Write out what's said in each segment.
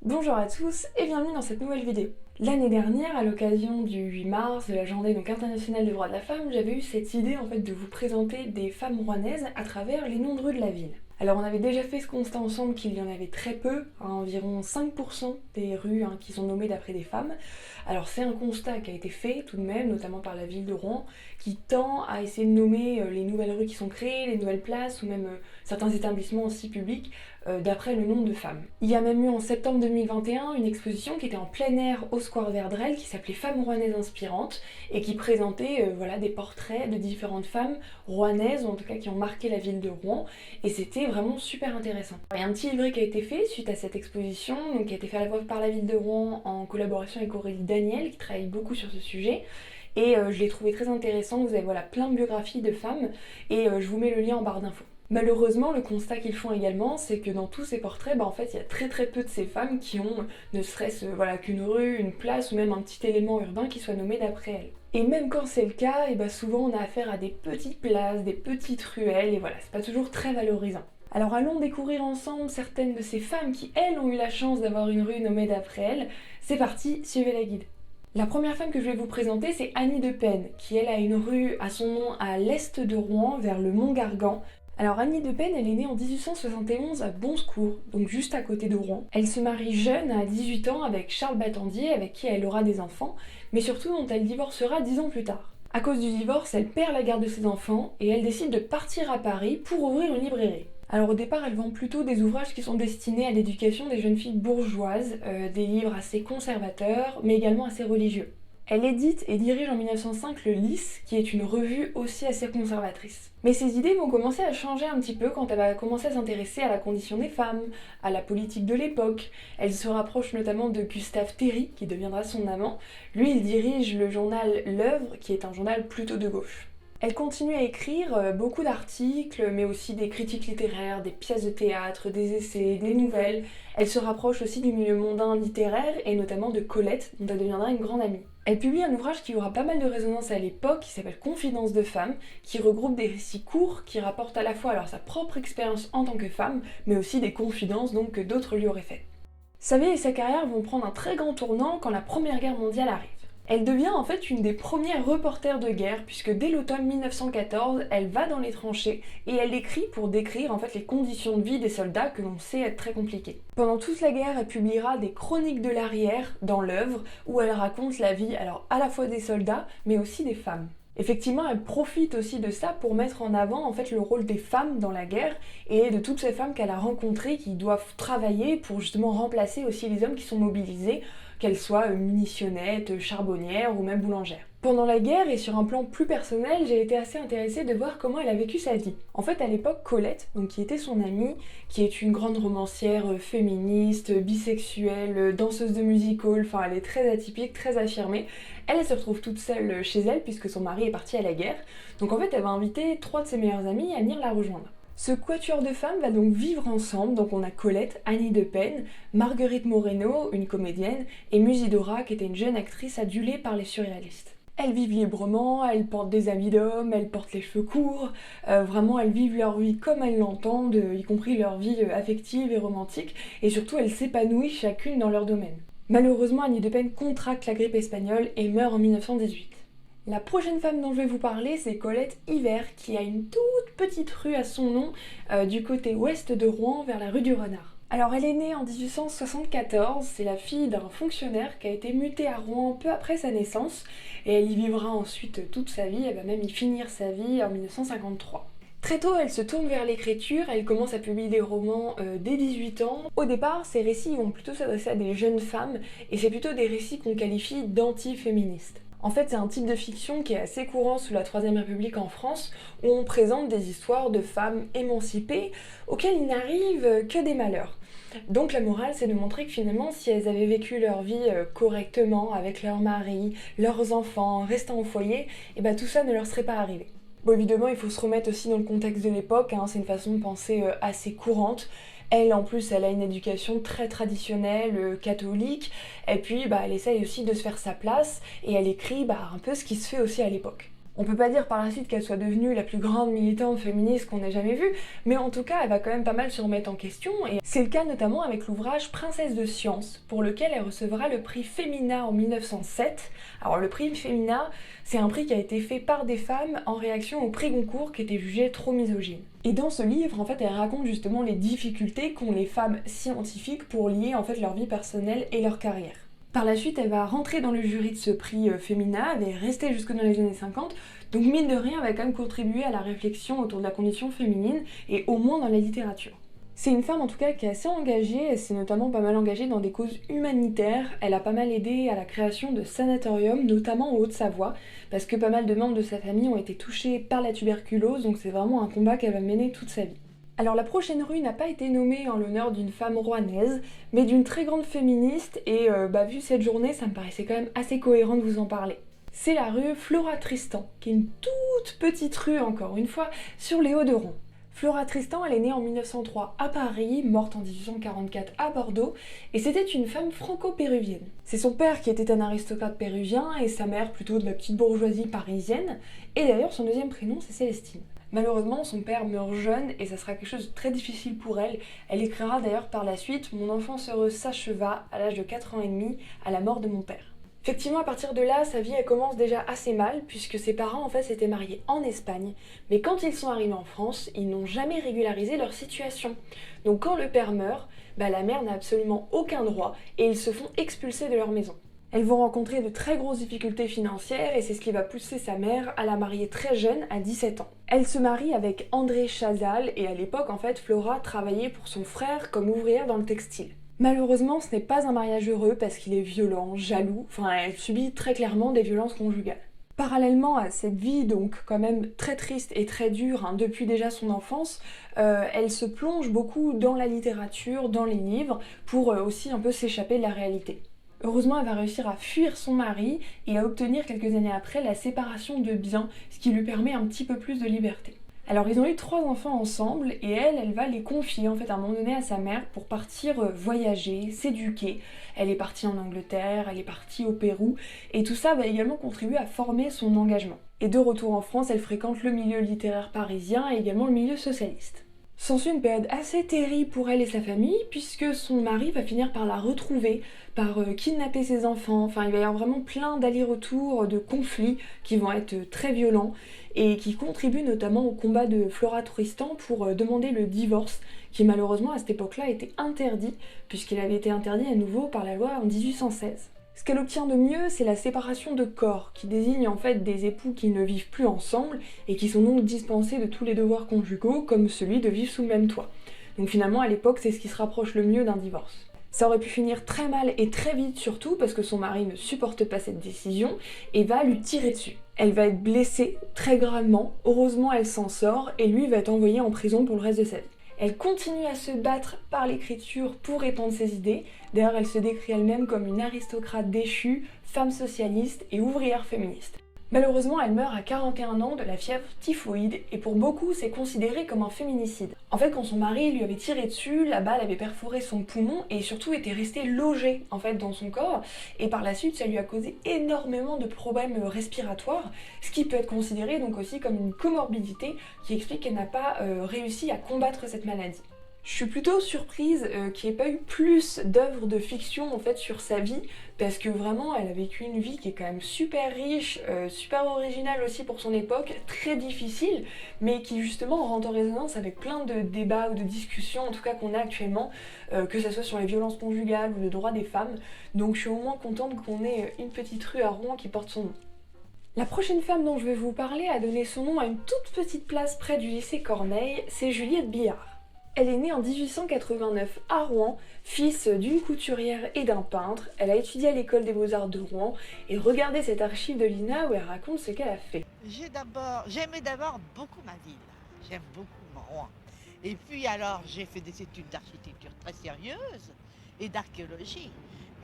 Bonjour à tous et bienvenue dans cette nouvelle vidéo. L'année dernière, à l'occasion du 8 mars, de la journée internationale des droits de la femme, j'avais eu cette idée de vous présenter des femmes rouennaises à travers les noms de rues de la ville. Alors on avait déjà fait ce constat ensemble qu'il y en avait très peu, environ 5% des rues qui sont nommées d'après des femmes. Alors c'est un constat qui a été fait tout de même, notamment par la ville de Rouen, qui tend à essayer de nommer les nouvelles rues qui sont créées, les nouvelles places ou même certains établissements aussi publics d'après le nombre de femmes. Il y a même eu en septembre 2021 une exposition qui était en plein air au Square Verdrel qui s'appelait Femmes rouennaises inspirantes et qui présentait des portraits de différentes femmes rouennaises, ou en tout cas qui ont marqué la ville de Rouen, et c'était vraiment super intéressant. Il y a un petit livret qui a été fait suite à cette exposition, donc qui a été fait à la fois par la ville de Rouen en collaboration avec Aurélie Daniel qui travaille beaucoup sur ce sujet. Et je l'ai trouvé très intéressant, vous avez plein de biographies de femmes et je vous mets le lien en barre d'infos. Malheureusement, le constat qu'ils font également, c'est que dans tous ces portraits, en fait, il y a très peu de ces femmes qui ont ne serait-ce qu'une rue, une place ou même un petit élément urbain qui soit nommé d'après elles. Et même quand c'est le cas, souvent on a affaire à des petites places, des petites ruelles, et voilà, c'est pas toujours très valorisant. Alors allons découvrir ensemble certaines de ces femmes qui, elles, ont eu la chance d'avoir une rue nommée d'après elles. C'est parti, suivez la guide. La première femme que je vais vous présenter, c'est Annie de Penne, qui elle a une rue à son nom à l'est de Rouen, vers le Mont Gargan. Alors Annie de Penne, elle est née en 1871 à Bonsecours, donc juste à côté de Rouen. Elle se marie jeune à 18 ans avec Charles Battendier, avec qui elle aura des enfants, mais surtout dont elle divorcera 10 ans plus tard. À cause du divorce, elle perd la garde de ses enfants et elle décide de partir à Paris pour ouvrir une librairie. Alors au départ, elle vend plutôt des ouvrages qui sont destinés à l'éducation des jeunes filles bourgeoises, des livres assez conservateurs, mais également assez religieux. Elle édite et dirige en 1905 le Lys, qui est une revue aussi assez conservatrice. Mais ses idées vont commencer à changer un petit peu quand elle va commencer à s'intéresser à la condition des femmes, à la politique de l'époque. Elle se rapproche notamment de Gustave Terry, qui deviendra son amant. Lui, il dirige le journal L'Œuvre, qui est un journal plutôt de gauche. Elle continue à écrire beaucoup d'articles, mais aussi des critiques littéraires, des pièces de théâtre, des essais, des nouvelles. Elle se rapproche aussi du milieu mondain littéraire, et notamment de Colette, dont elle deviendra une grande amie. Elle publie un ouvrage qui aura pas mal de résonance à l'époque, qui s'appelle Confidences de femmes, qui regroupe des récits courts, qui rapportent à la fois sa propre expérience en tant que femme, mais aussi des confidences que d'autres lui auraient faites. Sa vie et sa carrière vont prendre un très grand tournant quand la Première Guerre mondiale arrive. Elle devient en fait une des premières reporters de guerre puisque dès l'automne 1914, elle va dans les tranchées et elle écrit pour décrire les conditions de vie des soldats que l'on sait être très compliquées. Pendant toute la guerre, elle publiera des chroniques de l'arrière dans l'œuvre où elle raconte la vie à la fois des soldats mais aussi des femmes. Effectivement, elle profite aussi de ça pour mettre en avant le rôle des femmes dans la guerre et de toutes ces femmes qu'elle a rencontrées qui doivent travailler pour justement remplacer aussi les hommes qui sont mobilisés, qu'elles soient munitionnettes, charbonnières ou même boulangères. Pendant la guerre et sur un plan plus personnel, j'ai été assez intéressée de voir comment elle a vécu sa vie. En fait, à l'époque, Colette, qui était son amie, qui est une grande romancière féministe, bisexuelle, danseuse de music hall, elle est très atypique, très affirmée. Elle se retrouve toute seule chez elle puisque son mari est parti à la guerre. Donc en fait, elle va inviter 3 de ses meilleures amies à venir la rejoindre. Ce quatuor de femmes va donc vivre ensemble, donc on a Colette, Annie de Penne, Marguerite Moreno, une comédienne, et Musidora, qui était une jeune actrice adulée par les surréalistes. Elles vivent librement, elles portent des habits d'hommes, elles portent les cheveux courts, vraiment elles vivent leur vie comme elles l'entendent, y compris leur vie affective et romantique, et surtout elles s'épanouissent chacune dans leur domaine. Malheureusement, Annie de Penne contracte la grippe espagnole et meurt en 1918. La prochaine femme dont je vais vous parler, c'est Colette Hiver, qui a une toute petite rue à son nom du côté ouest de Rouen, vers la rue du Renard. Alors elle est née en 1874, c'est la fille d'un fonctionnaire qui a été muté à Rouen peu après sa naissance, et elle y vivra ensuite toute sa vie, elle va même y finir sa vie en 1953. Très tôt, elle se tourne vers l'écriture, elle commence à publier des romans dès 18 ans. Au départ, ces récits vont plutôt s'adresser à des jeunes femmes, et c'est plutôt des récits qu'on qualifie d'anti-féministes. En fait, c'est un type de fiction qui est assez courant sous la Troisième République en France, où on présente des histoires de femmes émancipées auxquelles il n'arrive que des malheurs. Donc la morale, c'est de montrer que finalement, si elles avaient vécu leur vie correctement, avec leur mari, leurs enfants, restant au foyer, tout ça ne leur serait pas arrivé. Bon, évidemment, il faut se remettre aussi dans le contexte de l'époque, c'est une façon de penser assez courante. Elle, en plus, elle a une éducation très traditionnelle, catholique, et puis elle essaye aussi de se faire sa place, et elle écrit un peu ce qui se fait aussi à l'époque. On peut pas dire par la suite qu'elle soit devenue la plus grande militante féministe qu'on ait jamais vue, mais en tout cas elle va quand même pas mal se remettre en question, et c'est le cas notamment avec l'ouvrage Princesse de science, pour lequel elle recevra le prix Femina en 1907. Alors le prix Femina, c'est un prix qui a été fait par des femmes en réaction au prix Goncourt qui était jugé trop misogyne. Et dans ce livre, en fait, elle raconte justement les difficultés qu'ont les femmes scientifiques pour lier en fait leur vie personnelle et leur carrière. Par la suite, elle va rentrer dans le jury de ce prix Femina, elle est restée jusque dans les années 50, donc mine de rien, elle va quand même contribuer à la réflexion autour de la condition féminine, et au moins dans la littérature. C'est une femme en tout cas qui est assez engagée, elle s'est notamment pas mal engagée dans des causes humanitaires, elle a pas mal aidé à la création de sanatoriums, notamment en Haute-Savoie, parce que pas mal de membres de sa famille ont été touchés par la tuberculose, donc c'est vraiment un combat qu'elle va mener toute sa vie. Alors la prochaine rue n'a pas été nommée en l'honneur d'une femme rouennaise, mais d'une très grande féministe, et vu cette journée, ça me paraissait quand même assez cohérent de vous en parler. C'est la rue Flora Tristan, qui est une toute petite rue encore une fois, sur les Hauts-de-Rouen. Flora Tristan, elle est née en 1903 à Paris, morte en 1844 à Bordeaux, et c'était une femme franco-péruvienne. C'est son père qui était un aristocrate péruvien, et sa mère plutôt de la petite bourgeoisie parisienne, et d'ailleurs son deuxième prénom c'est Célestine. Malheureusement, son père meurt jeune et ça sera quelque chose de très difficile pour elle. Elle écrira d'ailleurs par la suite « Mon enfance heureuse s'acheva à l'âge de 4 ans et demi à la mort de mon père ». Effectivement, à partir de là, sa vie elle commence déjà assez mal puisque ses parents en fait s'étaient mariés en Espagne. Mais quand ils sont arrivés en France, ils n'ont jamais régularisé leur situation. Donc quand le père meurt, la mère n'a absolument aucun droit et ils se font expulser de leur maison. Elles vont rencontrer de très grosses difficultés financières et c'est ce qui va pousser sa mère à la marier très jeune, à 17 ans. Elle se marie avec André Chazal et à l'époque, en fait, Flora travaillait pour son frère comme ouvrière dans le textile. Malheureusement, ce n'est pas un mariage heureux parce qu'il est violent, jaloux, elle subit très clairement des violences conjugales. Parallèlement à cette vie donc quand même très triste et très dure depuis déjà son enfance, elle se plonge beaucoup dans la littérature, dans les livres, pour aussi un peu s'échapper de la réalité. Heureusement, elle va réussir à fuir son mari et à obtenir quelques années après la séparation de biens, ce qui lui permet un petit peu plus de liberté. Alors ils ont eu 3 enfants ensemble et elle va les confier en fait à un moment donné à sa mère pour partir voyager, s'éduquer. Elle est partie en Angleterre, elle est partie au Pérou et tout ça va également contribuer à former son engagement. Et de retour en France, elle fréquente le milieu littéraire parisien et également le milieu socialiste. S'ensuit une période assez terrible pour elle et sa famille, puisque son mari va finir par la retrouver, par kidnapper ses enfants, il va y avoir vraiment plein d'allers-retours, de conflits qui vont être très violents, et qui contribuent notamment au combat de Flora Tristan pour demander le divorce, qui malheureusement à cette époque-là était interdit, puisqu'il avait été interdit à nouveau par la loi en 1816. Ce qu'elle obtient de mieux, c'est la séparation de corps, qui désigne en fait des époux qui ne vivent plus ensemble et qui sont donc dispensés de tous les devoirs conjugaux, comme celui de vivre sous le même toit. Donc finalement, à l'époque, c'est ce qui se rapproche le mieux d'un divorce. Ça aurait pu finir très mal et très vite surtout parce que son mari ne supporte pas cette décision et va lui tirer dessus. Elle va être blessée très gravement, heureusement elle s'en sort et lui va être envoyé en prison pour le reste de sa vie. Elle continue à se battre par l'écriture pour répandre ses idées. D'ailleurs, elle se décrit elle-même comme une aristocrate déchue, femme socialiste et ouvrière féministe. Malheureusement, elle meurt à 41 ans de la fièvre typhoïde et pour beaucoup, c'est considéré comme un féminicide. En fait, quand son mari lui avait tiré dessus, la balle avait perforé son poumon et surtout était restée logée en fait dans son corps et par la suite, ça lui a causé énormément de problèmes respiratoires, ce qui peut être considéré donc aussi comme une comorbidité qui explique qu'elle n'a pas réussi à combattre cette maladie. Je suis plutôt surprise qu'il n'y ait pas eu plus d'œuvres de fiction en fait sur sa vie parce que vraiment elle a vécu une vie qui est quand même super riche, super originale aussi pour son époque, très difficile mais qui justement rentre en résonance avec plein de débats ou de discussions en tout cas qu'on a actuellement, que ce soit sur les violences conjugales ou le droit des femmes. Donc je suis au moins contente qu'on ait une petite rue à Rouen qui porte son nom. La prochaine femme dont je vais vous parler a donné son nom à une toute petite place près du lycée Corneille, c'est Juliette Billard. Elle est née en 1889 à Rouen, fils d'une couturière et d'un peintre. Elle a étudié à l'école des beaux-arts de Rouen et regardez cette archive de Lina où elle raconte ce qu'elle a fait. J'aimais d'abord beaucoup ma ville, j'aime beaucoup Rouen. Et puis alors j'ai fait des études d'architecture très sérieuses et d'archéologie.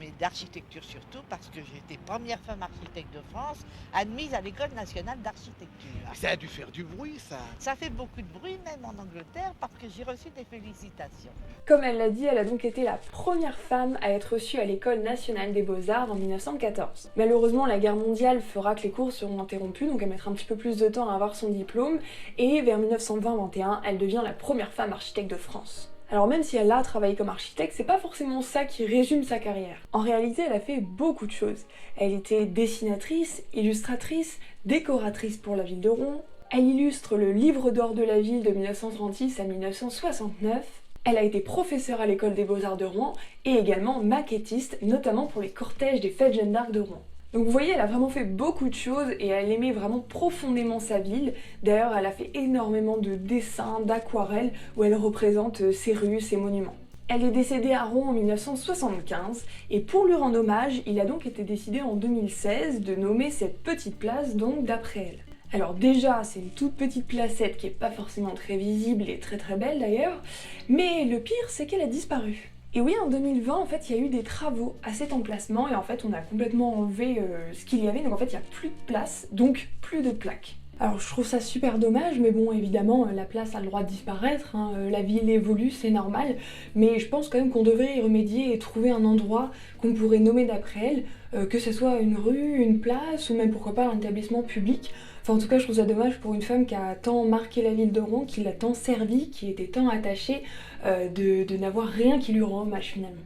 mais d'architecture surtout, parce que j'étais première femme architecte de France, admise à l'École nationale d'architecture. Ça a dû faire du bruit, ça. Ça fait beaucoup de bruit, même en Angleterre, parce que j'ai reçu des félicitations. Comme elle l'a dit, elle a donc été la première femme à être reçue à l'École nationale des beaux-arts en 1914. Malheureusement, la guerre mondiale fera que les cours seront interrompus, donc elle mettra un petit peu plus de temps à avoir son diplôme, et vers 1920-21, elle devient la première femme architecte de France. Alors même si elle a travaillé comme architecte, c'est pas forcément ça qui résume sa carrière. En réalité, elle a fait beaucoup de choses. Elle était dessinatrice, illustratrice, décoratrice pour la ville de Rouen. Elle illustre le livre d'or de la ville de 1936 à 1969. Elle a été professeure à l'école des beaux-arts de Rouen et également maquettiste, notamment pour les cortèges des fêtes Jeanne d'Arc de Rouen. Donc vous voyez, elle a vraiment fait beaucoup de choses et elle aimait vraiment profondément sa ville. D'ailleurs, elle a fait énormément de dessins, d'aquarelles où elle représente ses rues, ses monuments. Elle est décédée à Rouen en 1975 et pour lui rendre hommage, il a donc été décidé en 2016 de nommer cette petite place donc d'après elle. Alors déjà, c'est une toute petite placette qui est pas forcément très visible et très belle d'ailleurs, mais le pire c'est qu'elle a disparu. Et oui, en 2020, en fait, il y a eu des travaux à cet emplacement et en fait, on a complètement enlevé ce qu'il y avait, donc en fait, il n'y a plus de place, donc plus de plaques. Alors je trouve ça super dommage, mais bon, évidemment, la place a le droit de disparaître, hein, la ville évolue, c'est normal, mais je pense quand même qu'on devrait y remédier et trouver un endroit qu'on pourrait nommer d'après elle, que ce soit une rue, une place, ou même pourquoi pas un établissement public. Enfin, en tout cas, je trouve ça dommage pour une femme qui a tant marqué la ville de Rouen, qui l'a tant servi, qui était tant attachée, de n'avoir rien qui lui rend hommage finalement.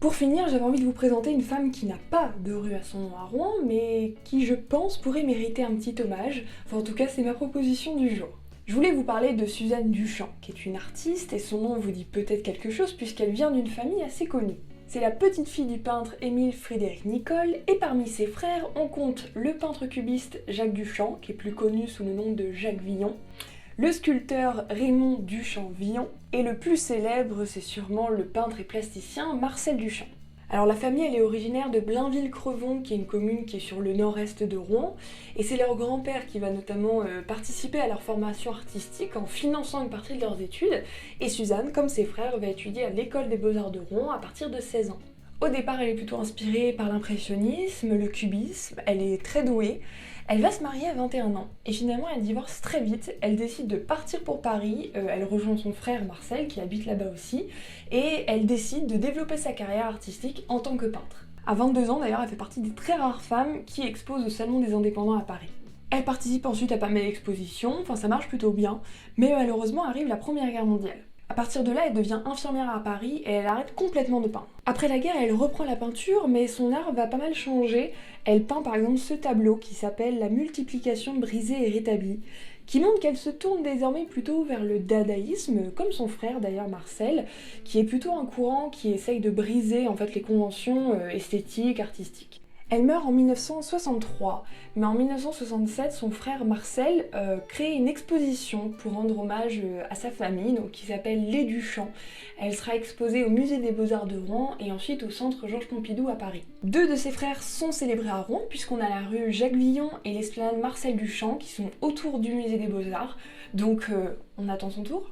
Pour finir, j'avais envie de vous présenter une femme qui n'a pas de rue à son nom à Rouen, mais qui, je pense, pourrait mériter un petit hommage. Enfin, en tout cas, c'est ma proposition du jour. Je voulais vous parler de Suzanne Duchamp, qui est une artiste, et son nom vous dit peut-être quelque chose puisqu'elle vient d'une famille assez connue. C'est la petite fille du peintre Émile Frédéric Nicole, et parmi ses frères, on compte le peintre cubiste Jacques Duchamp, qui est plus connu sous le nom de Jacques Villon, le sculpteur Raymond Duchamp-Villon, et le plus célèbre, c'est sûrement le peintre et plasticien Marcel Duchamp. Alors la famille, elle est originaire de Blainville-Crevon, qui est une commune qui est sur le nord-est de Rouen, et c'est leur grand-père qui va notamment participer à leur formation artistique en finançant une partie de leurs études, et Suzanne, comme ses frères, va étudier à l'école des beaux-arts de Rouen à partir de 16 ans. Au départ, elle est plutôt inspirée par l'impressionnisme, le cubisme, elle est très douée. Elle va se marier à 21 ans et finalement elle divorce très vite, elle décide de partir pour Paris, elle rejoint son frère Marcel qui habite là-bas aussi et elle décide de développer sa carrière artistique en tant que peintre. À 22 ans d'ailleurs, elle fait partie des très rares femmes qui exposent au Salon des Indépendants à Paris. Elle participe ensuite à pas mal d'expositions, enfin ça marche plutôt bien, mais malheureusement arrive la Première Guerre mondiale. À partir de là, elle devient infirmière à Paris et elle arrête complètement de peindre. Après la guerre, elle reprend la peinture, mais son art va pas mal changer. Elle peint par exemple ce tableau qui s'appelle La multiplication brisée et rétablie, qui montre qu'elle se tourne désormais plutôt vers le dadaïsme, comme son frère d'ailleurs Marcel, qui est plutôt un courant qui essaye de briser en fait les conventions esthétiques, artistiques. Elle meurt en 1963, mais en 1967, son frère Marcel crée une exposition pour rendre hommage à sa famille, donc qui s'appelle Les Duchamp. Elle sera exposée au Musée des Beaux-Arts de Rouen et ensuite au Centre Georges Pompidou à Paris. Deux de ses frères sont célébrés à Rouen, puisqu'on a la rue Jacques Villon et l'esplanade Marcel Duchamp qui sont autour du Musée des Beaux-Arts, donc on attend son tour.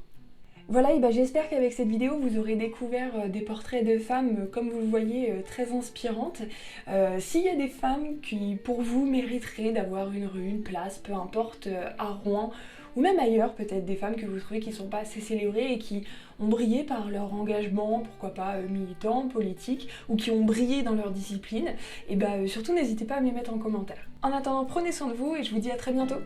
Voilà, et j'espère qu'avec cette vidéo vous aurez découvert des portraits de femmes, comme vous le voyez, très inspirantes. S'il y a des femmes qui, pour vous, mériteraient d'avoir une rue, une place, peu importe, à Rouen, ou même ailleurs, peut-être des femmes que vous trouvez qui ne sont pas assez célébrées et qui ont brillé par leur engagement, pourquoi pas militant, politique, ou qui ont brillé dans leur discipline, et surtout n'hésitez pas à me les mettre en commentaire. En attendant, prenez soin de vous et je vous dis à très bientôt.